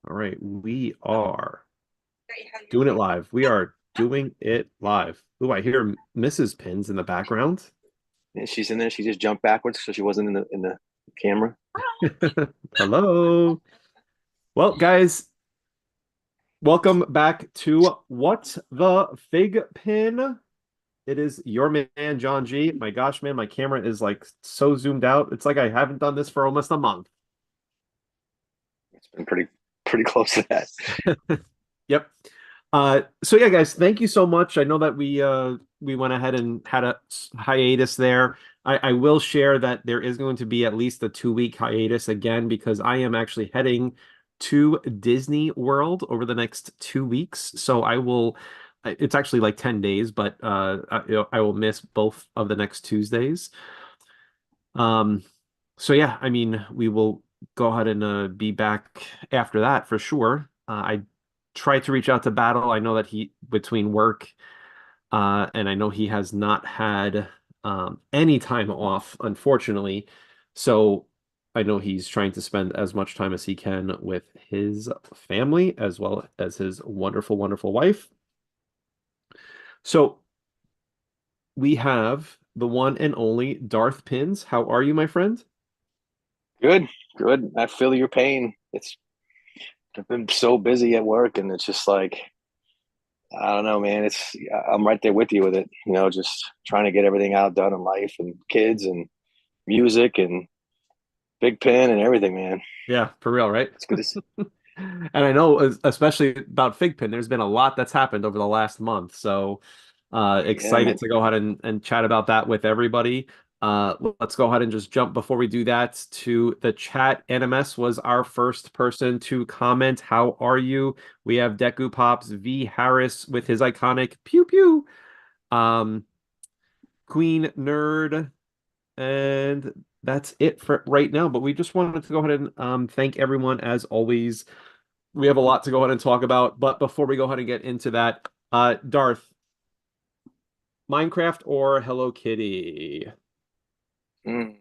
All right, we are doing it live. We are doing it live. Ooh, I hear Mrs. Pins in the background. And she's in there. She just jumped backwards, so she wasn't in the camera. Hello. Well, guys, welcome back to What the Fig Pin. It is your man, John G. My gosh, man, my camera is like so zoomed out. It's like I haven't done this for almost a month. It's been pretty close to that. Yep. So yeah, guys, thank you so much. I know that we went ahead and had a hiatus there. I will share that there is going to be at least a 2 week hiatus again because I am actually heading to Disney World over the next 2 weeks. So I will it's actually like 10 days, but I will miss both of the next Tuesdays. Um so yeah, I mean, we will go ahead and be back after that for sure. I tried to reach out to Battle. I know that he between work and I know he has not had any time off, unfortunately. So I know he's trying to spend as much time as he can with his family as well as his wonderful, wonderful wife. So we have the one and only Darth Pins. How are you, my friend? Good, good. I feel your pain. I've been so busy at work, and it's just like I don't know, man. I'm right there with you with it. Just trying to get everything out done in life and kids and music and big pen and everything, man. Yeah, for real, right? It's good to see. And I know, especially about FiGPiN, there's been a lot that's happened over the last month. So Yeah, excited man. to go ahead and chat about that with everybody. Let's go ahead and just jump before we do that to the chat. NMS was our first person to comment. How are you? We have Deku Pops V Harris with his iconic pew pew. Um, Queen Nerd. And that's it for right now. But we just wanted to go ahead and thank everyone as always. We have a lot to go ahead and talk about. But before we go ahead and get into that, Darth, Minecraft or Hello Kitty? Mm.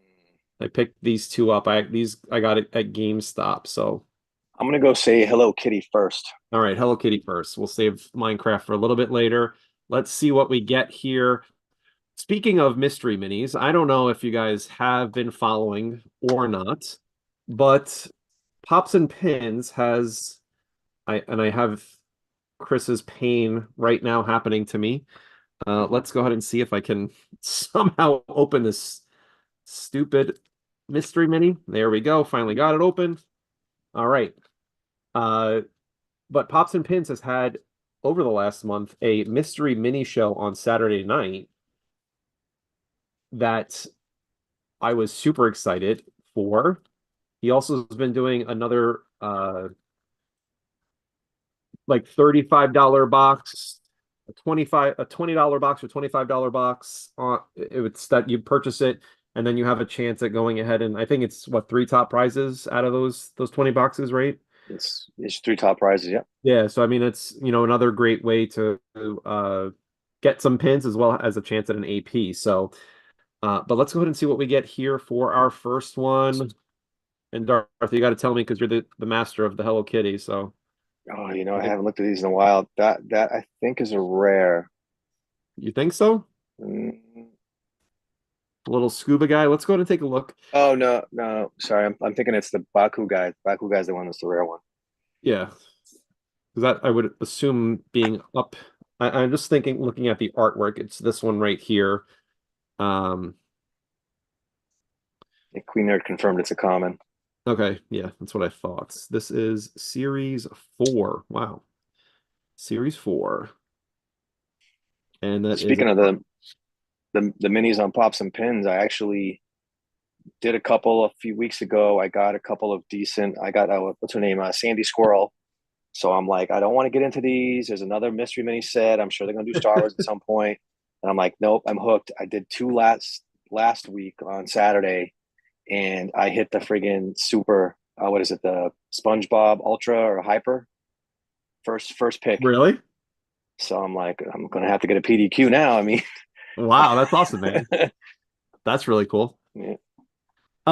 I picked these two up. I got it at GameStop. So I'm gonna go say Hello Kitty first. all right, Hello Kitty first. We'll save Minecraft for a little bit later. Let's see what we get here. Speaking of mystery minis, I don't know if you guys have been following or not, but Pops and Pins has I have Chris's pain right now happening to me. Let's go ahead and see if I can somehow open this stupid mystery mini. There we go. Finally got it open. All right. Uh, but Pops and Pins has had over the last month a mystery mini show on Saturday night that I was super excited for. He also has been doing another like $35 box, a $20 box or $25 box on it's that you purchase it and then you have a chance at going ahead and I think it's what three top prizes out of those 20 boxes, right? It's three top prizes. Yeah. Yeah, so I mean it's another great way to get some pins as well as a chance at an AP. So but let's go ahead and see what we get here for our first one. And Darth, you got to tell me because you're the master of the Hello Kitty. So Oh, I haven't looked at these in a while. That I think is a rare. you think so? Mm. A little scuba guy. Let's go ahead and take a look. Oh no, no, sorry. I'm thinking it's the Baku guy. Baku guy's the one that's the rare one. Yeah, because that I would assume being up. I'm just thinking, looking at the artwork, it's this one right here. Um, Yeah, Queen Nerd confirmed it's a common. okay, yeah, that's what I thought. This is series four. Wow, series four, and that is Speaking of the minis on Pops and Pins, I actually did a couple a few weeks ago. I got a couple of decent. I got what's her name, Sandy Squirrel. So I'm like, I don't want to get into these. There's another mystery mini set. I'm sure they're gonna do Star Wars at some point. And I'm like, nope, I'm hooked. I did two last week on Saturday, and I hit the friggin' super. What is it? The SpongeBob Ultra or Hyper first pick. really. So I'm like, I'm gonna have to get a PDQ now. I mean, Wow, that's awesome, man. That's really cool. yeah.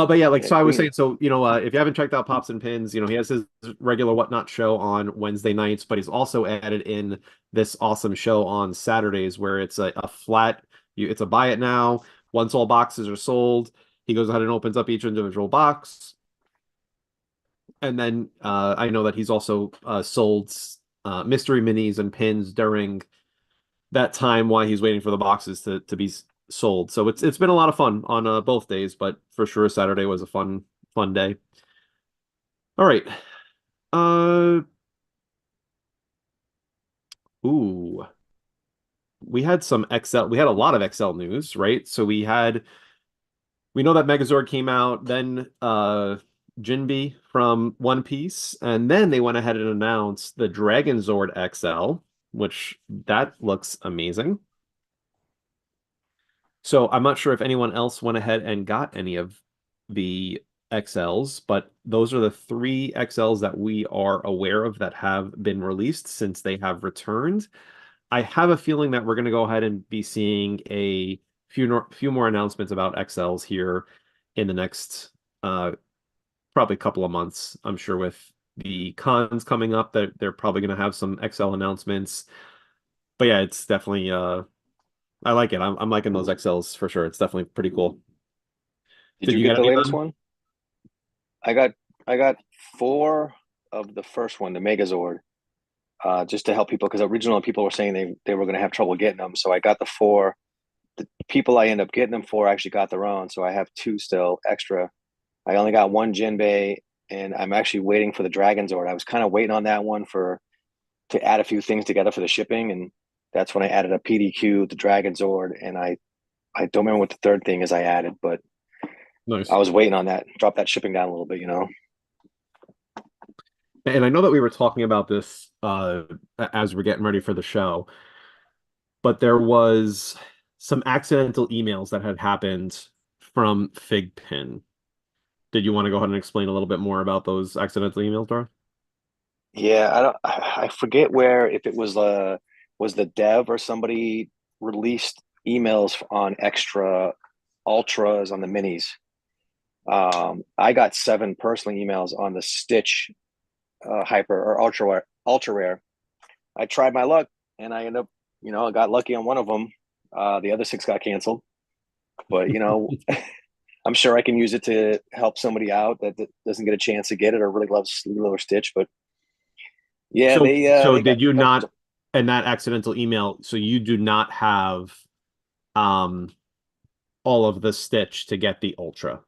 But yeah, like Yeah, so I was clean. saying, so if you haven't checked out Pops and Pins, he has his regular Whatnot show on Wednesday nights, but he's also added in this awesome show on Saturdays where it's a flat, it's a buy it now. Once all boxes are sold, he goes ahead and opens up each individual box. And then I know that he's also sold mystery minis and pins during that time while he's waiting for the boxes to be sold. So it's been a lot of fun on both days, but for sure Saturday was a fun day. All right. Uh ooh. We had a lot of XL news, right? So we know that Megazord came out, then Jinbe from One Piece, and then they went ahead and announced the Dragon Zord XL, which that looks amazing. So I'm not sure if anyone else went ahead and got any of the XLs, but those are the three XLs that we are aware of that have been released since they have returned. I have a feeling that we're going to go ahead and be seeing a few more announcements about XLs here in the next probably couple of months. I'm sure with the cons coming up that they're probably going to have some XL announcements. But yeah, it's definitely I like it. I'm liking those XLs for sure. It's definitely pretty cool. Did Did you you get get the any of latest them? one? I got I got four of the first one, the Megazord, just to help people because originally people were saying they were going to have trouble getting them. So I got the four. The people I end up getting them for actually got their own, so I have two still extra. I only got one Jinbei, and I'm actually waiting for the Dragon Zord. I was kind of waiting on that one for to add a few things together for the shipping, and that's when I added a PDQ, the Dragon Zord, and I don't remember what the third thing is I added, but I Nice. was waiting on that. Drop that shipping down a little bit, you know. And I know that we were talking about this as we're getting ready for the show, but there was some accidental emails that had happened from FiGPiN. Did you want to go ahead and explain a little bit more about those accidental emails, Dara? Yeah, I don't. I forget where if it was the dev or somebody released emails on extra ultras on the minis. I got seven personal emails on the Stitch hyper or ultra rare. I tried my luck and I ended up, I got lucky on one of them. The other six got canceled, but I'm sure I can use it to help somebody out that doesn't get a chance to get it or really loves Lilo or Stitch. But yeah, So they got did you got not, in that accidental email, so you do not have um all of the Stitch to get the Ultra?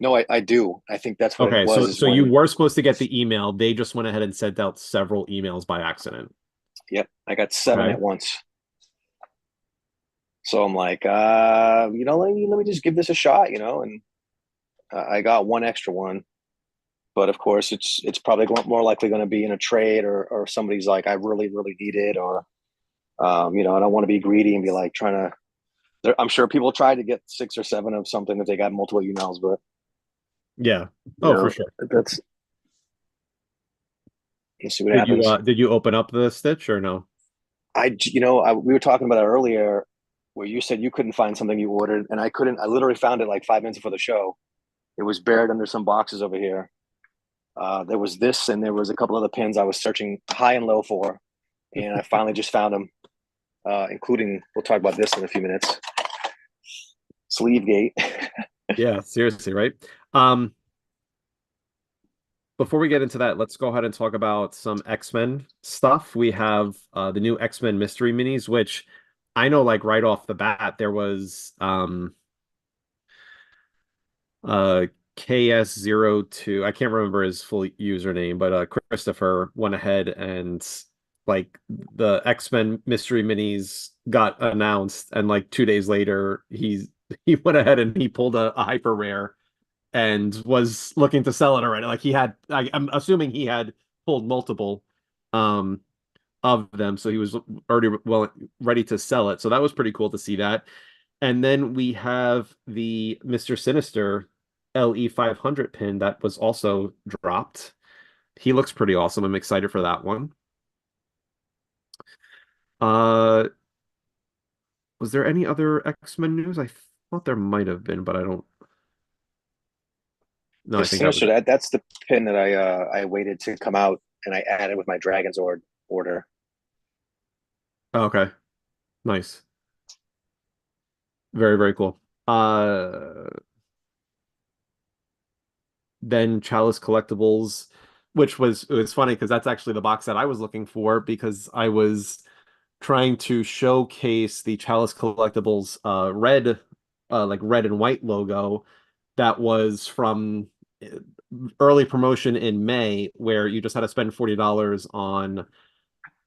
no, I do. I think that's what it Okay, was. so Is so you when were supposed to get the email. They just went ahead and sent out several emails by accident. yep, I got seven Okay. at once. So I'm like, let me just give this a shot, and I got one extra one. But of course, it's probably more likely going to be in a trade or somebody's like, I really really need it, or I don't want to be greedy and be like trying to. I'm sure people try to get six or seven of something if they got multiple emails, but Yeah. you Oh, for know sure. that's we'll see what happens. Did you open up the Stitch or no? We were talking about it earlier, where you said you couldn't find something you ordered, and I couldn't. I literally found it like 5 minutes before the show. It was buried under some boxes over here. There was this, and there was a couple other pins I was searching high and low for, and I finally just found them, including we'll talk about this in a few minutes. Sleeve gate. Yeah, seriously, right? Um, Before we get into that, let's go ahead and talk about some X-Men stuff. We have the new X-Men mystery minis, which I know like right off the bat there was uh KS02. I can't remember his full username, but Christopher went ahead and like the X-Men mystery minis got announced, and like 2 days later he went ahead and he pulled a hyper rare and was looking to sell it already. Like I'm assuming he had pulled multiple um of them, so he was already well ready to sell it. So that was pretty cool to see that. And then we have the Mr. Sinister LE 500 pin that was also dropped. He looks pretty awesome. I'm excited for that one. Uh, was there any other X-Men news? I thought there might have been, but I don't. No, I It's think that was sinister. That's the pin that I waited to come out and I added with my Dragon's order. oh, okay. Nice. Very, very cool. Then Chalice Collectibles, which was it was funny because that's actually the box that I was looking for because I was trying to showcase the Chalice Collectibles red like red and white logo that was from uh, early promotion in May where you just had to spend $40 on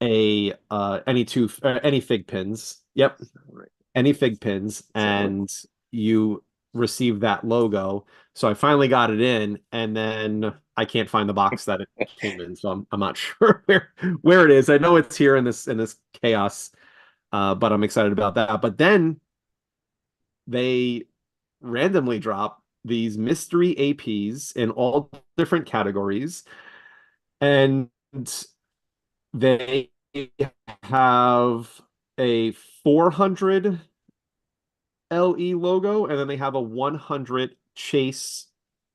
a any fig pins. Yep, Right. any fig pins So and you receive that logo. So I finally got it in, and then I can't find the box that it came in, so I'm not sure where it is. I know it's here in this chaos, but I'm excited about that. But then they randomly drop these mystery APs in all different categories, and they have a 400 LE logo, and then they have a 100 Chase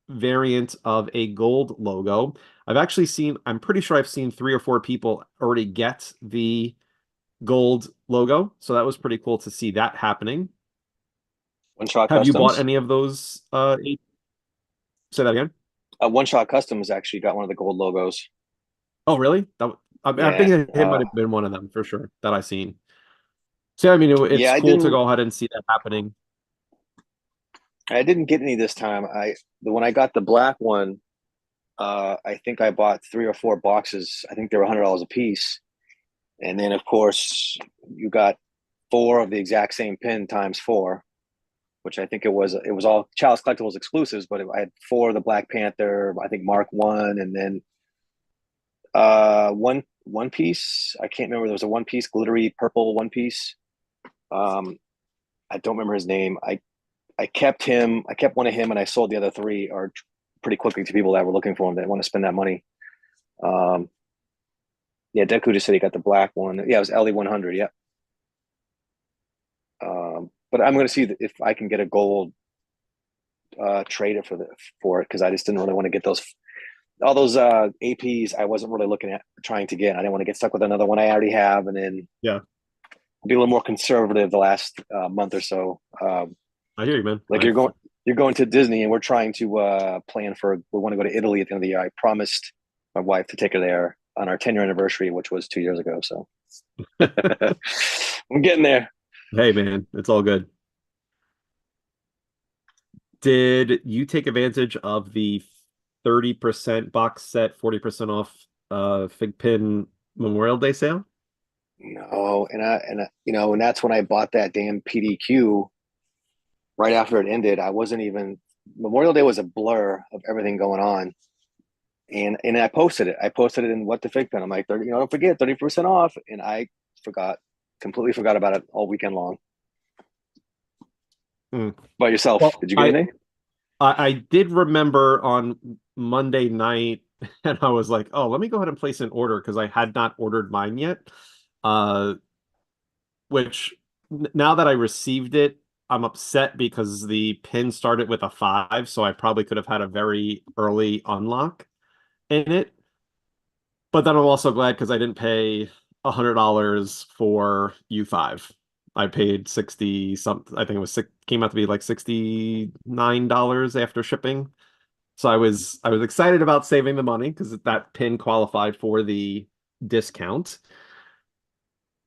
variant of a gold logo. I'm pretty sure I've seen 3 or 4 people already get the gold logo, so that was pretty cool to see that happening. One Shot Have you bought Customs. any of those? Say that again. One Shot Customs actually got one of the gold logos. Oh, really? I Yeah. think it might have been one of them for sure that I seen. So I mean, Yeah, it's cool to go ahead and see that happening. I didn't get any this time. When I got the black one, I think I bought 3 or 4 boxes. I think they were $100 a piece. And then of course you got 4 of the exact same pin times 4, which I think it was all Chalice Collectibles exclusives, but I had 4 of the Black Panther, I think Mark One, and then one piece. I can't remember. There was a one piece, glittery purple one piece. Um, I don't remember his name. I kept him. I kept one of him, and I sold the other 3 or pretty quickly to people that were looking for him that want to spend that money. Um, yeah, Deku just said he got the black one. Yeah, it was LE 100. Yeah. But I'm going to see if I can get a gold trader for it because I just didn't really want to get those all those APs. I wasn't really looking at trying to get. I didn't want to get stuck with another one I already have, and then Yeah, be a little more conservative the last month or so. I hear you, man. Like you're going to Disney, and we're trying to plan for. We want to go to Italy at the end of the year. I promised my wife to take her there on our 10-year anniversary, which was 2 years ago. So I'm getting there. Hey, man, it's all good. Did you take advantage of the 30% box set, 40% off FiGPiN Memorial Day sale? No, and that's when I bought that damn PDQ right after it ended. I wasn't even Memorial Day was a blur of everything going on. And I posted it. I posted it in What the Fig Pen. I'm like, don't forget 30% off. And I completely forgot about it all weekend long. Hmm. By yourself, Well, did you get anything? I did remember on Monday night, and I was like, oh, let me go ahead and place an order because I had not ordered mine yet. Uh, which now that I received it, I'm upset because the pin started with a 5, so I probably could have had a very early unlock in it. But then I'm also glad because I didn't pay $100 for U5. I paid 60 something. I think it was six, came out to be like $69 after shipping. So I was excited about saving the money because that pin qualified for the discount.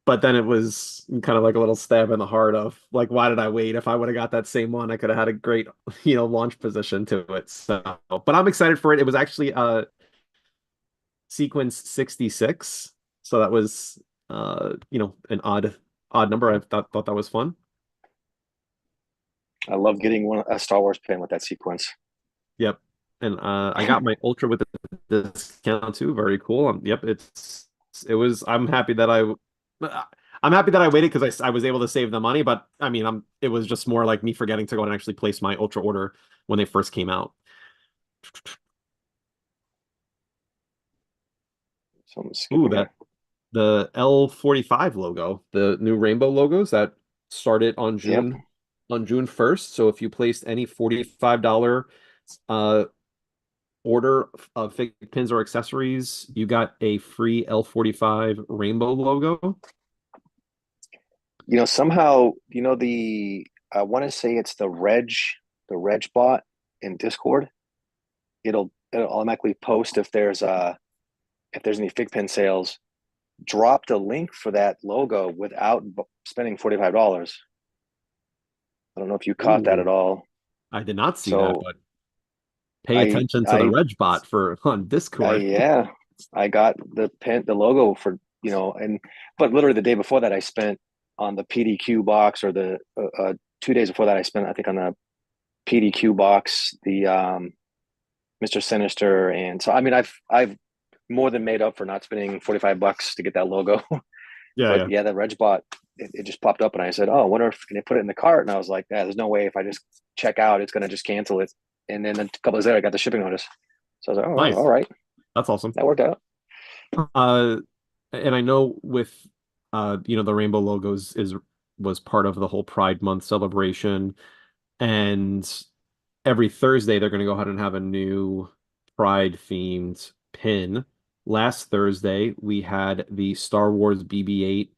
But then it was kind of like a little stab in the heart of like, why did I wait? If I would have got that same one, I could have had a great, launch position to it. So, but I'm excited for it. It was actually sequence 66. So that was an odd number. I thought that was fun. I love getting a Star Wars pin with that sequence. Yep. And I got my Ultra with the discount too. Very cool. Yep, it was I'm happy that I waited because I was able to save the money, but I mean it was just more like me forgetting to go and actually place my Ultra order when they first came out. So I'm gonna skip Ooh, over here. that the L45 logo, the new rainbow logos that started Yep. on June 1st. So if you placed any $45 order of fig pins or accessories, you got a free L45 rainbow logo. Somehow, I want to say it's the Reg bot in Discord. It'll automatically post if there's any FiGPiN sales. Dropped a link for that logo without spending $45. I don't know if you caught that Ooh, at all. I did not see that, So but pay I attention to the I Reg bot for on Discord. yeah, I got the logo for and but literally the day before that I spent on the PDQ box, or the 2 days before that I spent, I think, on the PDQ box, the Mr. Sinister, and so I mean I've more than made up for not spending $45 to get that logo. Yeah, But yeah. yeah, the Reg bot, it just popped up and I said, oh, I wonder if can I put it in the cart? And I was like, yeah, there's no way if I just check out, it's gonna just cancel it. And then a couple days later, I got the shipping notice. So I was like, oh, all Nice. right, That's awesome. that worked out. Uh, and I know with the rainbow logos is was part of the whole Pride Month celebration, and every Thursday they're going to go ahead and have a new Pride themed pin. Last Thursday we had the Star Wars BB-8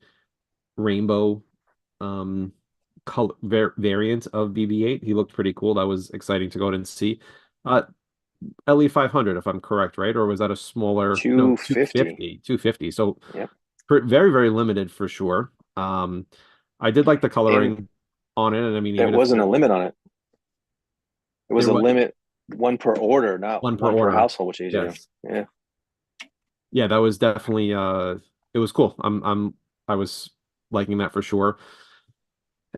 rainbow um color variant of BB-8. He looked pretty cool. That was exciting to go ahead and see. LE 500, if I'm correct, right? Or was that a smaller? No, 250. 250. So Yep. very, very limited for sure. I did like the And coloring on it, and I mean, there even if wasn't a limit on it. It was there a was limit, one per order, not one per one per order, household, which is easier. yes, Yeah. yeah, that was definitely it was cool. I was liking that for sure.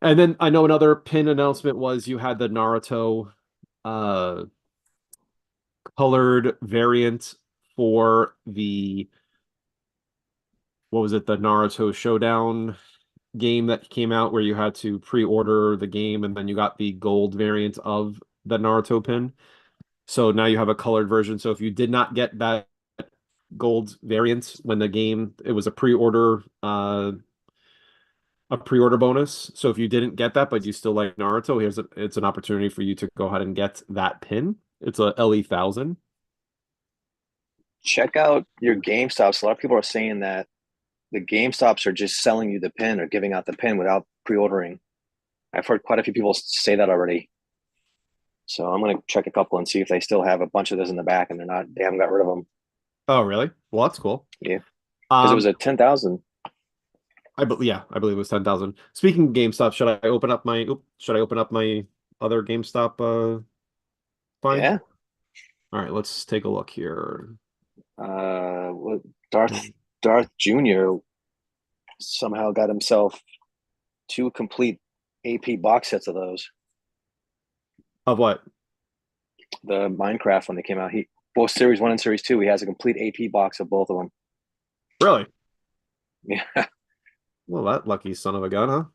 And then I know another pin announcement was you had the Naruto uh colored variant for the what was it, the Naruto Showdown game that came out where you had to pre-order the game and then you got the gold variant of the Naruto pin. So now you have a colored version. So if you did not get that gold variant when the game, it was a pre-order bonus. So if you didn't get that but you still like Naruto, it's an opportunity for you to go ahead and get that pin. It's a LE 1000. Check out your GameStops. A lot of people are saying that the GameStops are just selling you the pin or giving out the pin without pre-ordering. I've heard quite a few people say that already. So I'm gonna check a couple and see if they still have a bunch of those in the back and they haven't got rid of them. Oh, really? Well, that's cool. Yeah, because it was Um, a 10,000. yeah, I believe it was 10,000. Speaking of GameStop, should I open up my other GameStop find? Yeah. All right, let's take a look here. What Darth Jr. somehow got himself two complete AP box sets of those. Of what? The Minecraft when they came out, he both Series 1 and Series 2, he has a complete AP box of both of them. Really? Yeah. Well, that lucky son of a gun,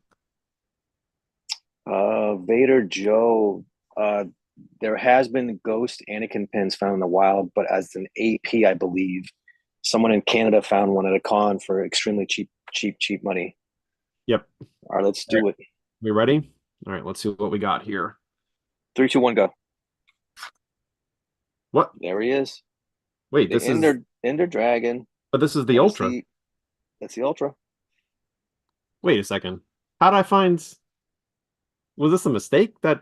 huh? Vader Joe. There has been ghost Anakin pins found in the wild, but as an AP, I believe someone in Canada found one at a con for extremely cheap money. Yep. All right, let's All right, do it. we ready? All right, let's see what we got here. Three, two, one, go. What? There he is. Wait, The Ender Dragon. but this is the That is Ultra. the that's the Ultra Wait a second. How'd I find, was this a mistake that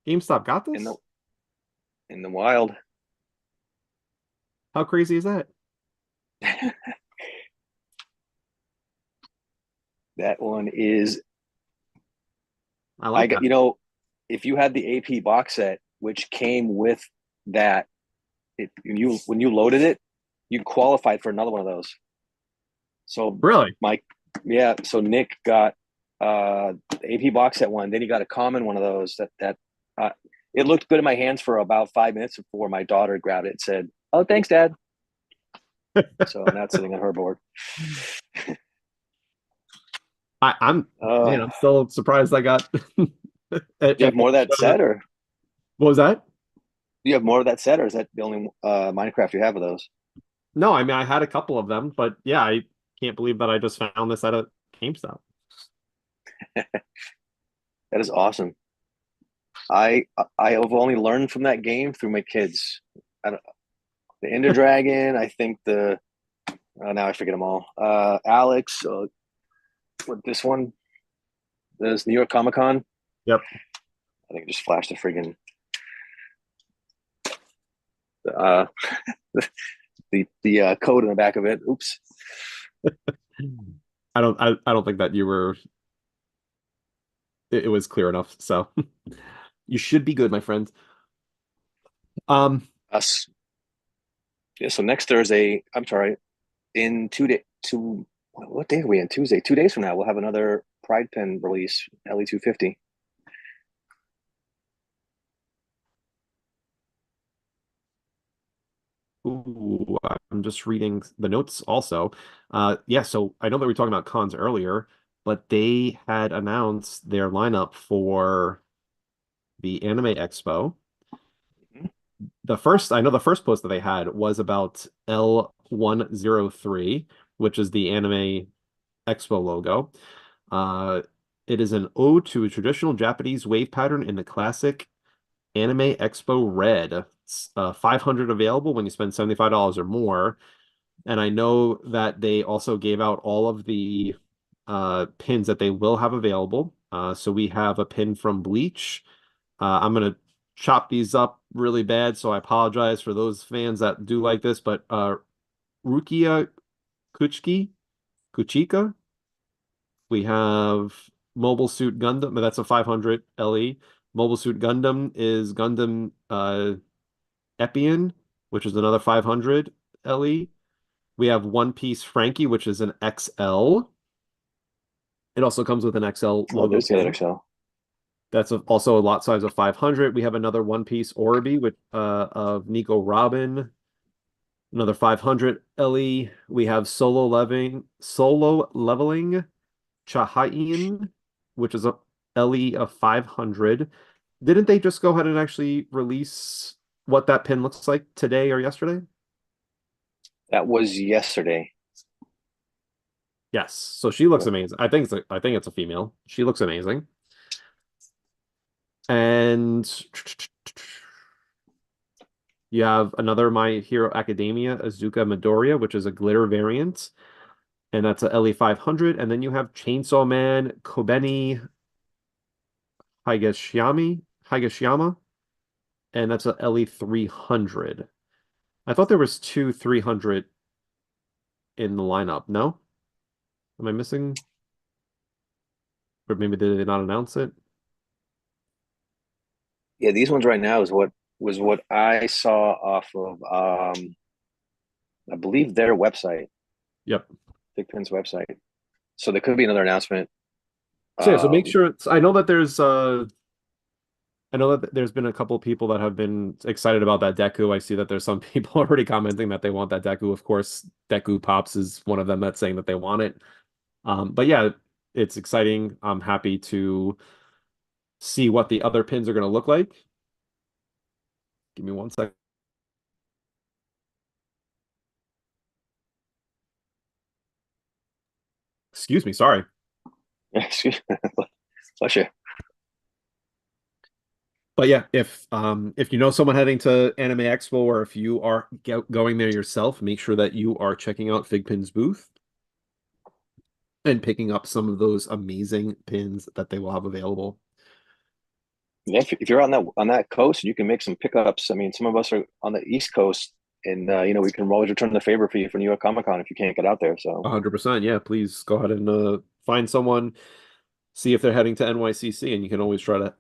GameStop got in the this? in the wild. How crazy is that? That one is I I like got that. if you had the AP box set, which came with that, when you loaded it, you qualified for another one of those. So Really? my yeah, so Nick got the AP box set one, then he got a common one of those that uh, it looked good in my hands for about 5 minutes before my daughter grabbed it and said, "Oh, thanks, Dad." So now it's sitting on her board. I'm Uh, still surprised I got do you have more of that set, or what was that? do you have more of that set, or is that the only Minecraft you have of those? No, I mean I had a couple of them, but yeah, I can't believe that I just found this at a GameStop. That is awesome. I have only learned from that game through my kids. the Ender Dragon. I think the now I forget them all. Alex, what this one? This New York Comic Con. Yep. I think it just flashed the friggin' uh, the code in the back of it. Oops. I don't think that you were it was clear enough. So you should be good, my friend. Um, Us. Yeah. So next Thursday, I'm sorry, in 2 days. What day are we in? Tuesday. 2 days from now, we'll have another Pride Pen release, LE 250. ooh, I'm just reading the notes also. Yeah, so I know that we were talking about cons earlier, but they had announced their lineup for the Anime Expo. I know the first post that they had was about L103, which is the Anime Expo logo. Uh, it is an ode to a traditional Japanese wave pattern in the classic Anime Expo Red. It's 500 available when you spend $75 or more. And I know that they also gave out all of the pins that they will have available. So we have a pin from Bleach. I'm gonna chop these up really bad, so I apologize for those fans that do like this. But Rukia Kuchiki, Kuchika, we have Mobile Suit Gundam, but that's a 500 LE. Mobile Suit Gundam is Gundam Epion, which is another 500 LE. We have One Piece Frankie, which is an XL. It also comes with an XL Oh, logo there's the other pin. Excel. Also a lot size of 500. We have another One Piece Orbi with of Nico Robin, another 500 LE. We have Solo Leveling Chahain, which is a LE of 500. Didn't they just go ahead and actually release what that pin looks like today or yesterday? That was yesterday. Yes. So she looks Yep. amazing. I think it's a female. She looks amazing. And you have another My Hero Academia Azuka Midoriya, which is a glitter variant, and that's a LE 500. And then you have Chainsaw Man Kobeni Higashiyama, and that's a LE 300. I thought there was two 300 in the lineup. No? Am I missing? Or maybe did they not announce it? Yeah, these ones right now is what I saw off of I believe their website, Yep. FiGPiN's website. So there could be another announcement. So yeah, so make Um, sure I know that there's been a couple of people that have been excited about that Deku. I see that there's some people already commenting that they want that Deku. Of course, Deku Pops is one of them that's saying that they want it. But yeah, it's exciting. I'm happy to see what the other pins are going to look like. Give me one second. Excuse me, sorry. excuse me. Bless you. But yeah, if you know someone heading to Anime Expo or if you are going there yourself, make sure that you are checking out FigPin's booth and picking up some of those amazing pins that they will have available. Yeah, if you're on that coast, you can make some pickups. I mean, some of us are on the East Coast, and we can always return the favor for you for New York Comic Con if you can't get out there. So 100%. Yeah, please go ahead and find someone, see if they're heading to NYCC, and you can always try to,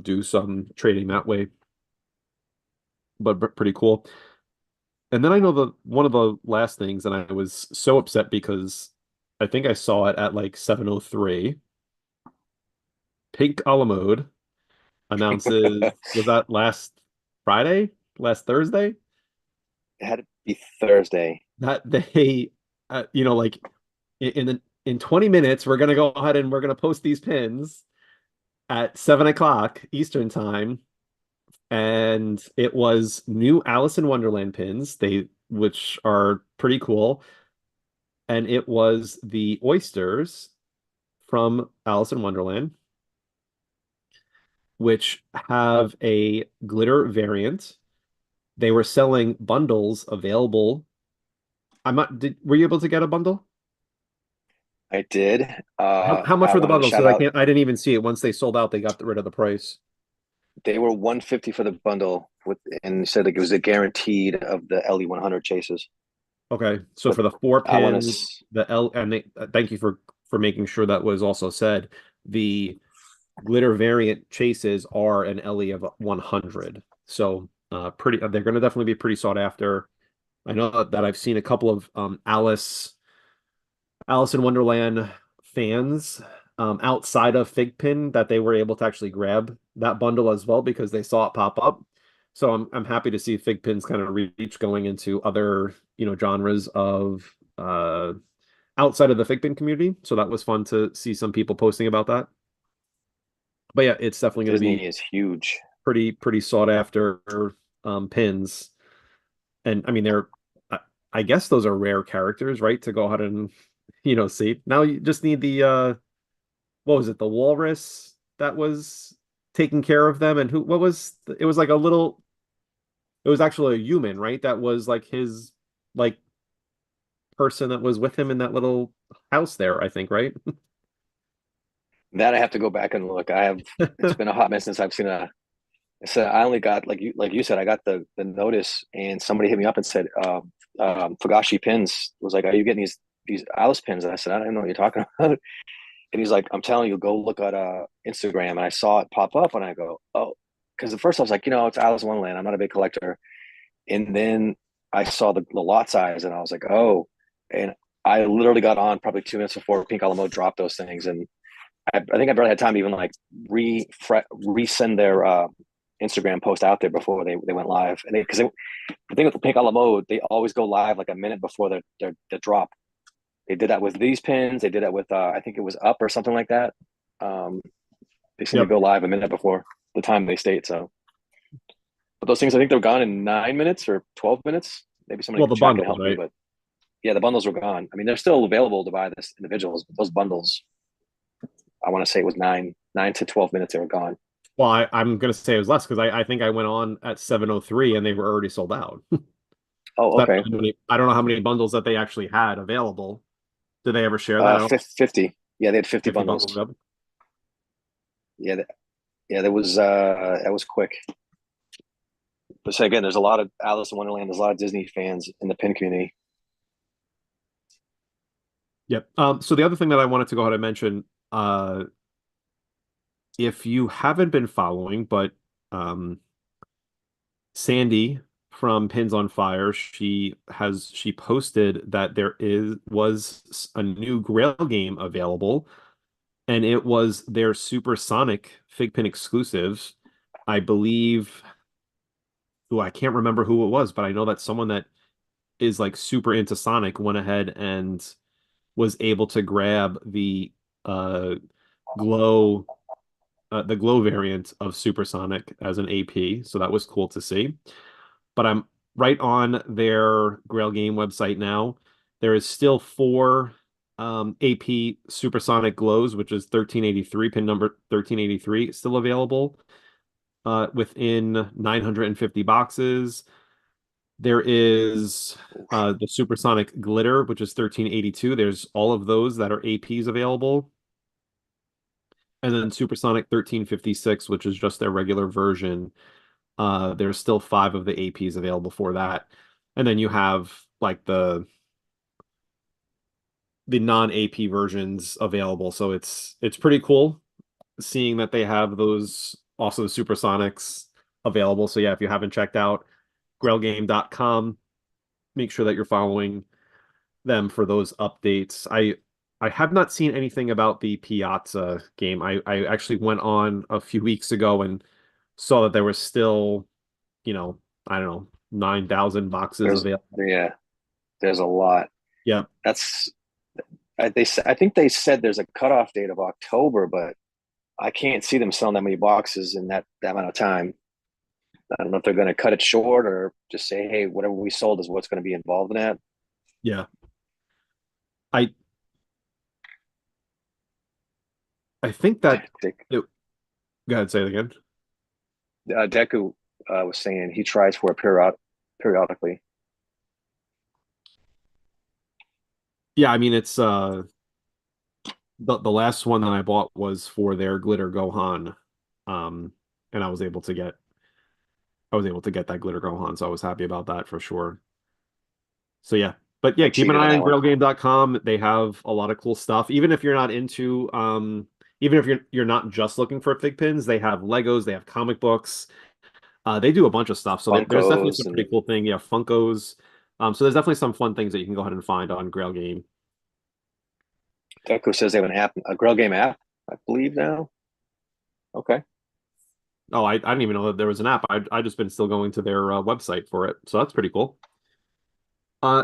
do some trading that way. But pretty cool. And then I know the one of the last things, and I was so upset because I think I saw it at like 7:03. Pink a la mode announces, was that last Friday? Last Thursday? it had to be Thursday. That they, like in 20 minutes, we're gonna go ahead and we're gonna post these pins at 7 o'clock Eastern time. And it was new Alice in Wonderland pins, which are pretty cool. And it was the oysters from Alice in Wonderland, which have a glitter variant. they were selling bundles available. I'm not, were you able to get a bundle? I did. How much I were the wanted to bundles? shout Because out. I didn't even see it. Once they sold out, they got rid of the price. They were 150 for the bundle with, and said like it was a guaranteed of the LE 100 chases. Okay. So But for the four I want pins, to. the L and they, thank you for making sure that was also said. The glitter variant chases are an LE of 100. So pretty they're going to definitely be pretty sought after. I know that I've seen a couple of Alice in Wonderland fans outside of FiGPiN that they were able to actually grab that bundle as well because they saw it pop up. So I'm happy to see FiGPiN's kind of reach going into other, genres of outside of the FiGPiN community. So that was fun to see some people posting about that. But yeah, it's definitely going to Disney be is huge. pretty sought after pins. And I mean I, I guess those are rare characters, right? To go ahead and see. Now you just need the what was it, the walrus that was taking care of them, and who what was it was like a little it was actually a human, right? That was like his like person that was with him in that little house there, I think, right? That I have to go back and look. I have. It's been a hot minute since I've seen a. So I only got like you said. I got the notice, and somebody hit me up and said, "Fugashi pins." Was like, "Are you getting these Alice pins?" And I said, "I don't know what you're talking about." And he's like, "I'm telling you, go look at Instagram." And I saw it pop up, and I go, "Oh," because at first I was like, it's Alice in Wonderland. I'm not a big collector, and then I saw the lot size, and I was like, "Oh," and I literally got on probably 2 minutes before Pink Alamo dropped those things, and I think I barely had time to even like resend their Instagram post out there before they went live. And because the thing with the Pink Alamo, they always go live like a minute before their drop. They did that with these pins. They did that with I think it was Up or something like that. Um, they seem to Yep. go live a minute before the time they state. So, but those things I think they're gone in 9 minutes or 12 minutes. Maybe somebody Well, in the the chat can bundles, help me, right? but yeah, the bundles were gone. I mean, they're still available to buy this individuals, but those bundles, I want to say it was 9 to 12 minutes they were gone. Well, I'm gonna say it was less because I think I went on at 7:03 and they were already sold out. Oh, So okay. I don't know how many bundles that they actually had available. Did they ever share that? I don't 50. Yeah, they had 50 50 bundles. bundles available. Yeah, yeah, that was quick. But so again, there's a lot of Alice in Wonderland. There's a lot of Disney fans in the pin community. Yep. So the other thing that I wanted to go ahead and mention, if you haven't been following, but um, Sandy from Pins on Fire, she posted that there was a new Grail game available, and it was their Supersonic FigPin exclusives. I believe, oh, I can't remember who it was, but I know that someone that is like super into Sonic went ahead and was able to grab uh glow the glow variant of Supersonic as an AP, so that was cool to see. But I'm right on their Grail game website now. There is still four AP Supersonic glows, which is 1383, pin number 1383, still available within 950 boxes. There is the Supersonic Glitter, which is 1382. There's all of those that are APs available. And then Supersonic 1356, which is just their regular version. There's still five of the APs available for that. And then you have like the non-AP versions available. So it's pretty cool seeing that they have those also Supersonics available. So yeah, if you haven't checked out grailgame.com, make sure that you're following them for those updates. I have not seen anything about the Piazza game. I actually went on a few weeks ago and saw that there was still, I don't know, 9,000 boxes There's available. yeah, there's a lot. Yeah. That's I think they said there's a cutoff date of October, but I can't see them selling that many boxes in that amount of time. I don't know if they're going to cut it short or just say, hey, whatever we sold is what's going to be involved in that. Yeah. I I think that it, go ahead, say it again. Deku was saying he tries for a periodically. Yeah, I mean it's the last one that I bought was for their glitter Gohan. Um and I was able to get that glitter Gohan, so I was happy about that for sure. So yeah. But I yeah, keep an cheated on eye on that one. grailgame.com. They have a lot of cool stuff. Even if you're not into even if you're not just looking for fig pins, they have Legos, they have comic books. They do a bunch of stuff. So there's definitely Funkos some pretty and cool thing. Yeah, Funkos. So there's definitely some fun things that you can go ahead and find on Grail Game. Deco says they have an app, a Grail Game app, I believe now. Okay. Oh, I didn't even know that there was an app. I just been still going to their website for it. So that's pretty cool.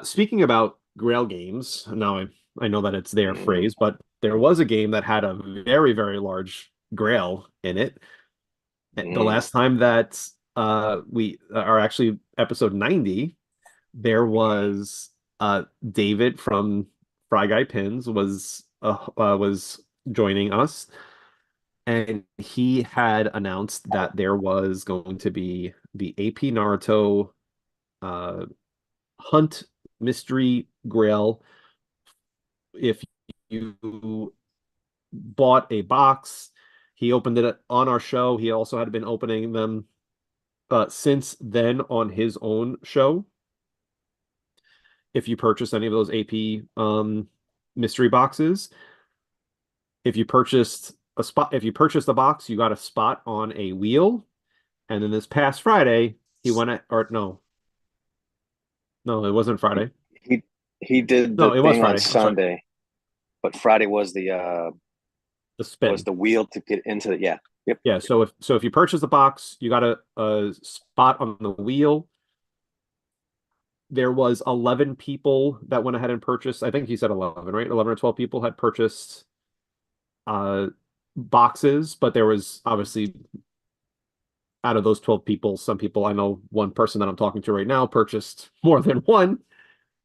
Speaking about Grail games, now I know that it's their Mm, phrase, but there was a game that had a very, very large Grail in it. The mm. last time that we are actually episode 90, there was David from Fry Guy Pins was joining us, and he had announced that there was going to be the AP Naruto uh, Hunt Mystery Grail. If you bought a box, he opened it on our show. He also had been opening them since then on his own show. If you purchase any of those AP mystery boxes, if you purchased a box, you got a spot on a wheel. And then this past Friday, he went at, or no, it wasn't Friday. He he did No, the it was thing on Friday. I'm sorry. Sunday, but Friday The was spin. the wheel to get into the yeah. Yep. Yeah, so if you purchase the box, you got a spot on the wheel. There was 11 people that went ahead and purchased. I think he said 11, right? 11 or 12 people had purchased uh boxes, but there was obviously out of those 12 people, some people, I know one person that I'm talking to right now purchased more than one.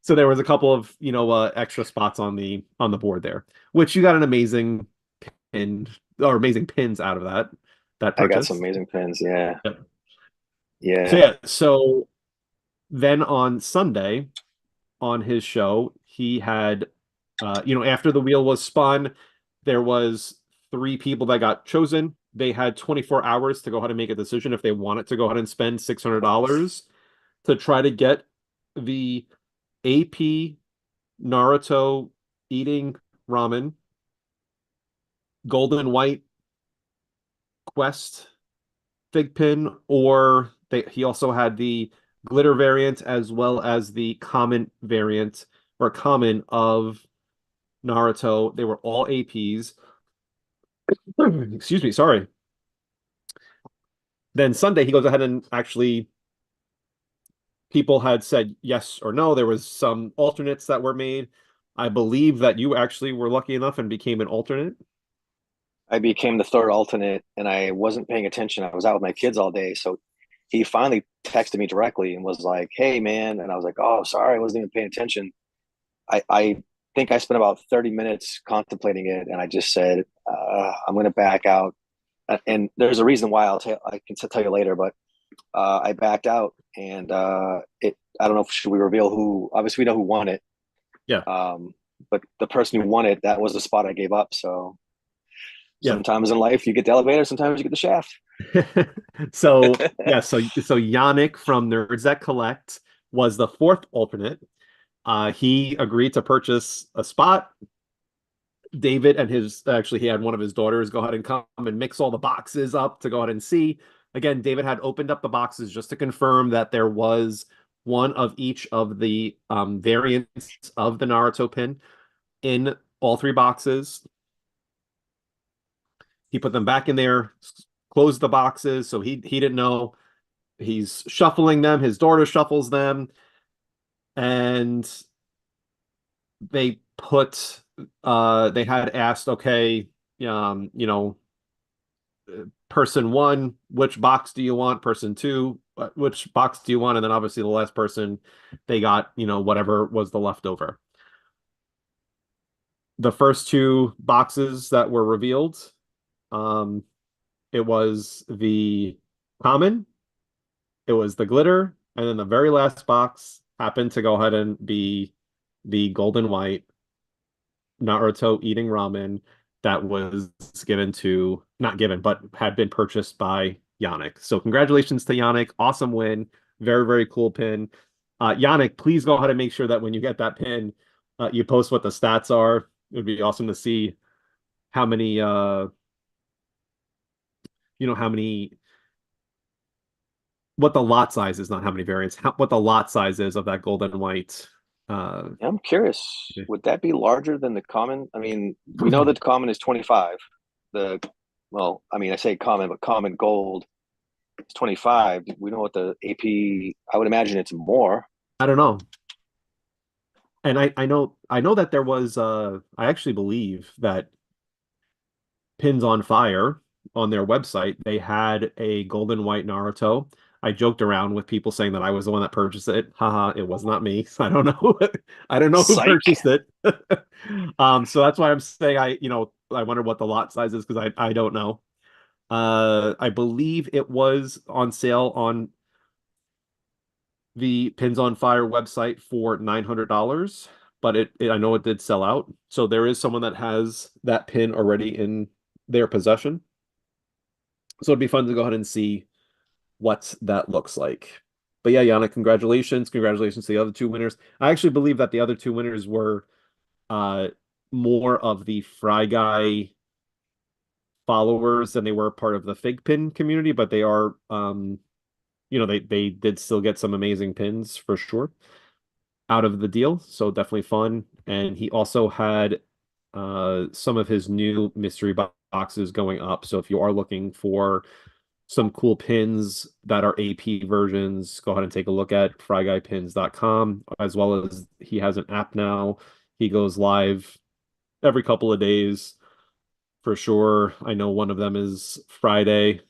So there was a couple of, extra spots on the board there, which you got an amazing pin or amazing pins out of that I got some purchase. amazing pins. Yeah. Yep. So Yeah. yeah, so then on Sunday on his show, he had after the wheel was spun, there was three people that got chosen. They had 24 hours to go ahead and make a decision if they wanted to go ahead and spend $600 to try to get the AP Naruto eating ramen golden white quest fig pin, or he also had the glitter variant as well as the common variant or common of Naruto. They were all APs. Excuse me, sorry. Then Sunday he goes ahead and actually people had said yes or no. There was some alternates that were made. I believe that you actually were lucky enough and became an alternate. I became the third alternate and I wasn't paying attention. I was out with my kids all day. So he finally texted me directly and was like, "Hey man." And I was like, "Oh, sorry, I wasn't even paying attention." I think I spent about 30 minutes contemplating it and I just said, I'm going to back out. And there's a reason why I can tell you later, but I backed out and I don't know if should we reveal who, obviously we know who won it. Yeah, Um, but the person who won it, that was the spot I gave up. So yeah. sometimes in life you get the elevator, sometimes you get the shaft. So yeah, so Yannick from Nerds That Collect was the fourth alternate. He agreed to purchase a spot. David and his actually he had one of his daughters go ahead and come and mix all the boxes up to go ahead and see. Again, David had opened up the boxes just to confirm that there was one of each of the variants of the Naruto pin in all three boxes. He put them back in there, closed the boxes, so he didn't know. He's shuffling them. His daughter shuffles them, and they had asked, okay, you know, person one, which box do you want? Person two, which box do you want? And then obviously the last person, they got, whatever was the leftover. The first two boxes that were revealed, um, it was the common, it was the glitter, And then the very last box happened to go ahead and be the golden white Naruto eating ramen that was given to, not given, but had been purchased by Yannick. So congratulations to Yannick. Awesome win. Very, very cool pin. Yannick, please go ahead and make sure that when you get that pin, you post what the stats are. It would be awesome to see how many, how many, what the lot size is, not how many variants, what the lot size is of that golden white. Uh, Yeah, I'm curious, would that be larger than the common? I mean, we know that the common is 25. The well, I mean, I say common, but common gold is 25. We know what the AP, I would imagine it's more. I don't know. And I know that there was I actually believe that Pins on Fire on their website, they had a golden white Naruto. I joked around with people saying that I was the one that purchased it. Haha, it was not me. So I don't know. I don't know who Psych. purchased it. So that's why I'm saying I wonder what the lot size is because I don't know. I believe it was on sale on the Pins on Fire website for $900, but I know it did sell out. So there is someone that has that pin already in their possession. So it'd be fun to go ahead and see what that looks like. But yeah, Yana, congratulations. Congratulations to the other two winners. I actually believe that the other two winners were uh more of the Fry Guy followers than they were part of the FiGPiN community, but they are they did still get some amazing pins for sure out of the deal. So definitely fun. And he also had some of his new mystery boxes going up. So if you are looking for some cool pins that are AP versions, go ahead and take a look at fryguypins.com, as well as he has an app now. He goes live every couple of days for sure. I know one of them is Friday.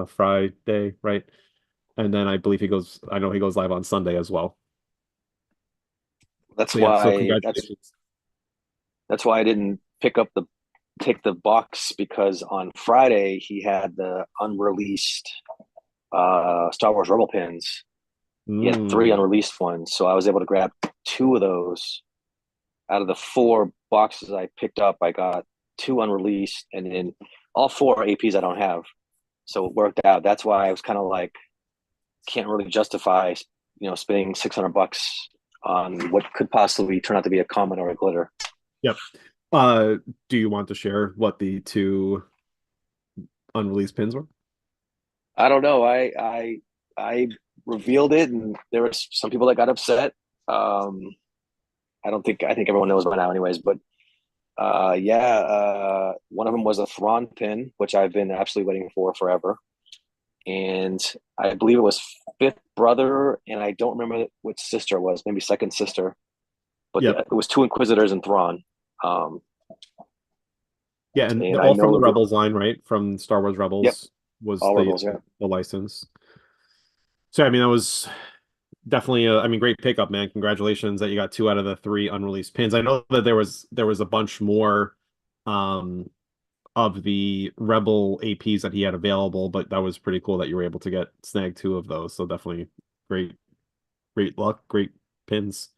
Friday, right? And then I know he goes live on Sunday as well. That's So yeah, so why that's congratulations. that's why I didn't take the box because on Friday he had the unreleased Star Wars Rebel pins. He had three Mm. unreleased ones, so I was able to grab two of those out of the four boxes I picked up. I got two unreleased, and then all four APs I don't have, so it worked out. That's why I was kind of like, can't really justify, spending $600 on what could possibly turn out to be a common or a glitter. Yep. Do you want to share what the two unreleased pins were? I don't know. I revealed it, and there was some people that got upset. Um, I think everyone knows by now, anyways. But yeah, one of them was a Thrawn pin, which I've been absolutely waiting for forever, and I believe it was fifth brother, and I don't remember which sister it was, maybe second sister, but Yep. it was two Inquisitors and Thrawn. Um, Yeah, and and I all from the know that, Rebels line, right? From Star Wars yep, Rebels was all the rebels, yeah. the license. So I mean, that was definitely great pickup, man. Congratulations that you got two out of the three unreleased pins. I know that there was a bunch more um of the Rebel APs that he had available, but that was pretty cool that you were able to get snag two of those. So definitely great, great luck, great pins.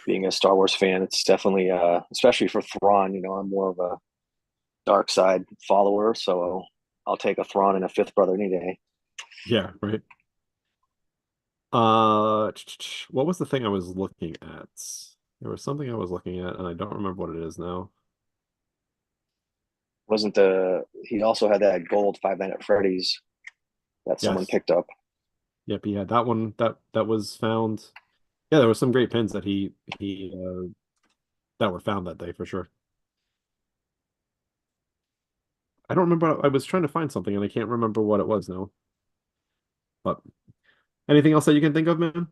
Being a Star Wars fan, it's definitely, especially for Thrawn. I'm more of a dark side follower, so I'll take a Thrawn and a fifth brother any day. Yeah, right. What was the thing I was looking at? There was something I was looking at, and I don't remember what it is now. Wasn't the He also had that gold Five Nights at Freddy's that someone Yes. picked up. Yep, he had that one that was found. Yeah, there were some great pins that he that were found that day for sure. I don't remember. I was trying to find something and I can't remember what it was now. But anything else that you can think of, man?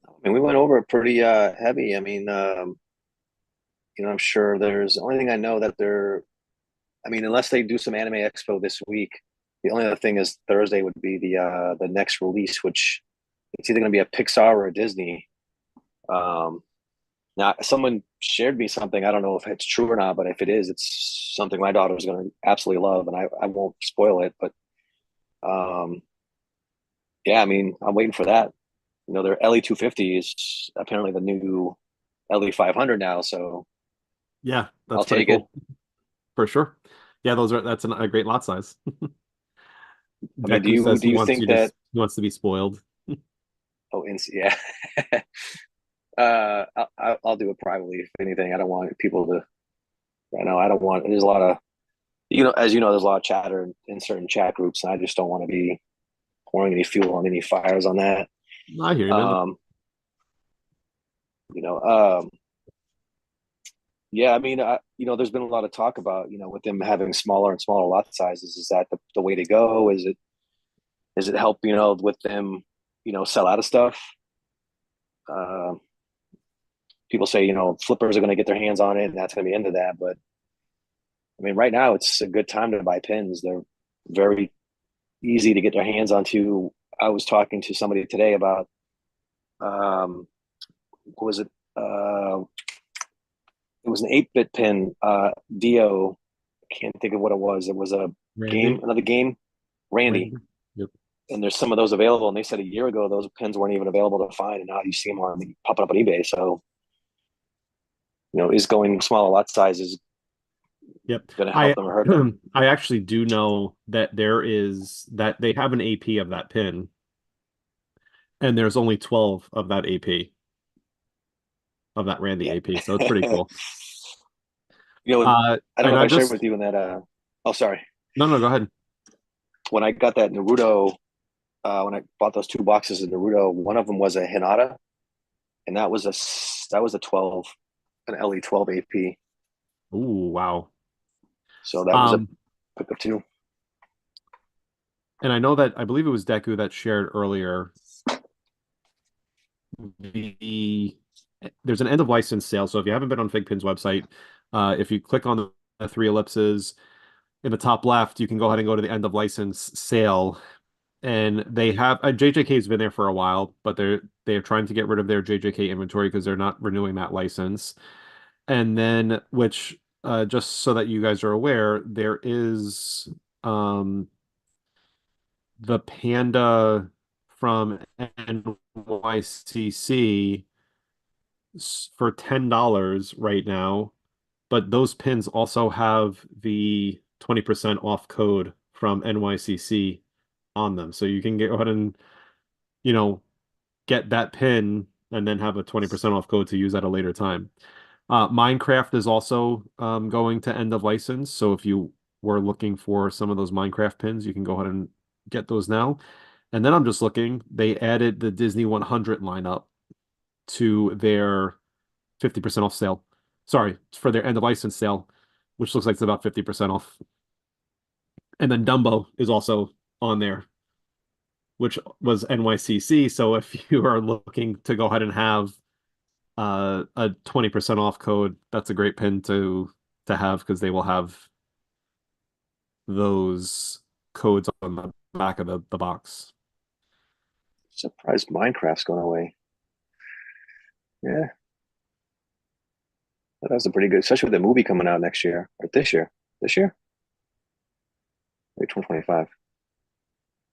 I mean, we went over it pretty heavy. I mean, I'm sure there's the only thing I know that they're. I mean, unless they do some Anime Expo this week, the only other thing is Thursday would be the next release, which it's either going to be a Pixar or a Disney. Um, Now, someone shared me something. I don't know if it's true or not, but if it is, it's something my daughter's going to absolutely love, and I won't spoil it. But Um, yeah, I mean, I'm waiting for that. You know, their LE 250 is apparently the new LE 500 now, so Yeah, I'll that's pretty take it. cool for sure. Yeah, that's a great lot size. I mean, Deku says do you think that? he wants to be spoiled. Oh, yeah. I'll do it privately if anything. I don't want people to. I know I don't want. There's a lot of as you know, there's a lot of chatter in certain chat groups, and I just don't want to be pouring any fuel on any fires on that. I hear you, man. Um, you know, um, yeah, I mean, there's been a lot of talk about, with them having smaller and smaller lot sizes. Is that the way to go? Is it help, with them, sell out of stuff? Uh, People say, flippers are going to get their hands on it, and that's going to be into that. But I mean, right now it's a good time to buy pins. They're very easy to get their hands onto. I was talking to somebody today about what was it? It was an 8-bit pin. Dio, I can't think of what it was. It was a Randy. another game. Randy. Randy. Yep. And there's some of those available. And they said a year ago those pins weren't even available to find, and now you see them popping up on eBay. So is going smaller lot size is Yep. going to help them or hurt them. I actually do know that that they have an AP of that pin, and there's only 12 of that AP of that Randy Yeah. AP, so it's pretty cool. I don't know And if I I shared just with you in that. Oh, sorry. no, go ahead. When I got that Naruto, when I bought those 2 boxes of Naruto, one of them was a Hinata, and that was a 12, an LE 12 AP. Ooh, wow. So that was a Um, pickup too. and I know that I believe it was Deku that shared earlier the there's an end of license sale. So if you haven't been on FiGPiN's website, if you click on the three ellipses in the top left, you can go ahead and go to the end of license sale. And they have JJK's been there for a while, but they're trying to get rid of their JJK inventory because they're not renewing that license. And then, which just so that you guys are aware, there is the Panda from NYCC for $10 right now, but those pins also have the 20% off code from NYCC on them. So you can go ahead and, you know, get that pin and then have a 20% off code to use at a later time. Minecraft is also going to end of license. So if you were looking for some of those Minecraft pins, you can go ahead and get those now. And then I'm just looking, they added the Disney 100 lineup to their 50% off sale. Sorry, for their end of license sale, which looks like it's about 50% off. And then Dumbo is also on there, which was NYCC. So if you are looking to go ahead and have a 20% off code, that's a great pin to have because they will have those codes on the back of the box. Surprised Minecraft's going away. Yeah, that's a pretty good, especially with the movie coming out next year or this year. This year, maybe 2025.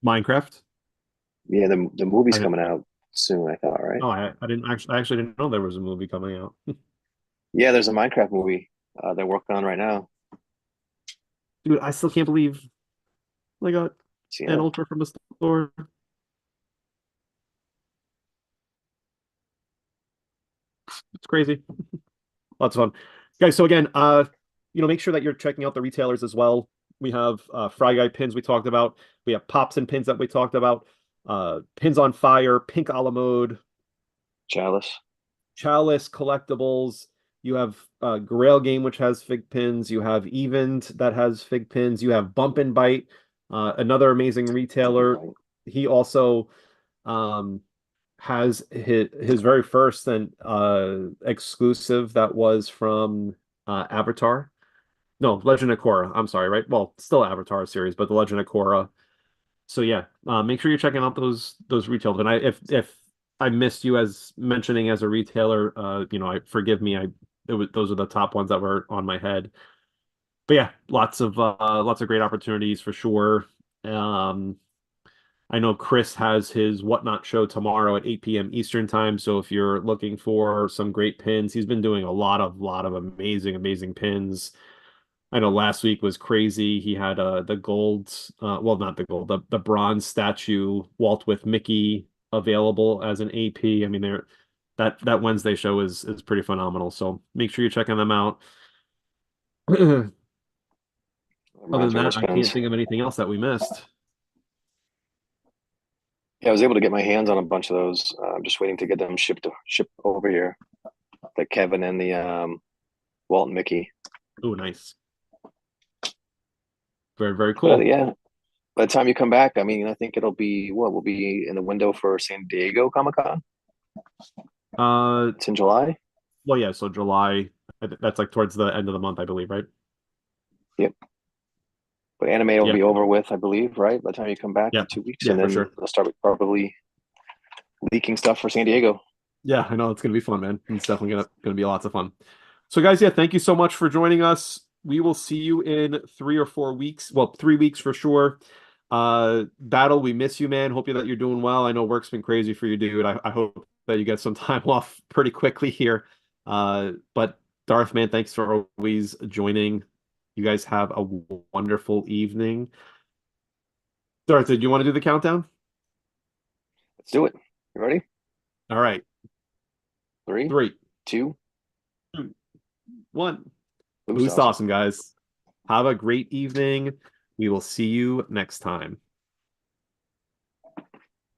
Minecraft? Yeah, the movie's I didn't, coming out soon. I thought, right? no, I actually didn't know there was a movie coming out. Yeah, there's a Minecraft movie they're working on right now. Dude, I still can't believe I got So, an yeah, Ultra from the store. It's crazy. Lots of fun. Guys, so again, make sure that you're checking out the retailers as well. We have Fry Guy pins we talked about. We have Pops and pins that we talked about. Pins on Fire, Pink a la Mode, Chalice. Chalice Collectibles. You have Grail Game, which has Fig pins. You have Event that has Fig pins. You have Bump and Bite, another amazing retailer. He also um, has his very first and exclusive that was from Avatar. No, Legend of Korra. I'm sorry, right? Well, still Avatar series, but the Legend of Korra. So yeah, make sure you're checking out those retailers. And if I missed you as mentioning as a retailer, I forgive me. Those are the top ones that were on my head. But yeah, lots of great opportunities for sure. Um, I know Chris has his Whatnot show tomorrow at 8 p.m. Eastern time. So if you're looking for some great pins, he's been doing a lot of amazing, amazing pins. I know last week was crazy. He had the gold, well, not the gold, the bronze statue Walt with Mickey available as an AP. I mean, that Wednesday show is pretty phenomenal. So make sure you're checking them out. Other Reminds than me of that, which I can't pins. think of anything else that we missed. Yeah, I was able to get my hands on a bunch of those. I'm just waiting to get them shipped over here. The Kevin and the Walt and Mickey. Oh, nice. Very, very But cool. yeah, by the time you come back, I mean, I think it'll be what will be in the window for San Diego Comic Con. Uh, It's in July. well, yeah, so July, that's like towards the end of the month, I believe, right? Yep. But anime will Yeah, be over with, I believe, right? By the time you come back yeah, in 2 weeks, yeah, and for then sure. they'll start probably leaking stuff for San Diego. Yeah, I know it's gonna be fun, man. It's definitely gonna be lots of fun. So, guys, yeah, thank you so much for joining us. We will see you in 3 or 4 weeks. Well, 3 weeks for sure. Battle, we miss you, man. Hope you that you're doing well. I know work's been crazy for you, dude. I hope that you get some time off pretty quickly here. But Darth, man, thanks for always joining. You guys have a wonderful evening. Darth, did you want to do the countdown? Let's do it. You ready? All right. Three, Three, two, 2, 1. boost Boost awesome. awesome, guys. Have a great evening. We will see you next time.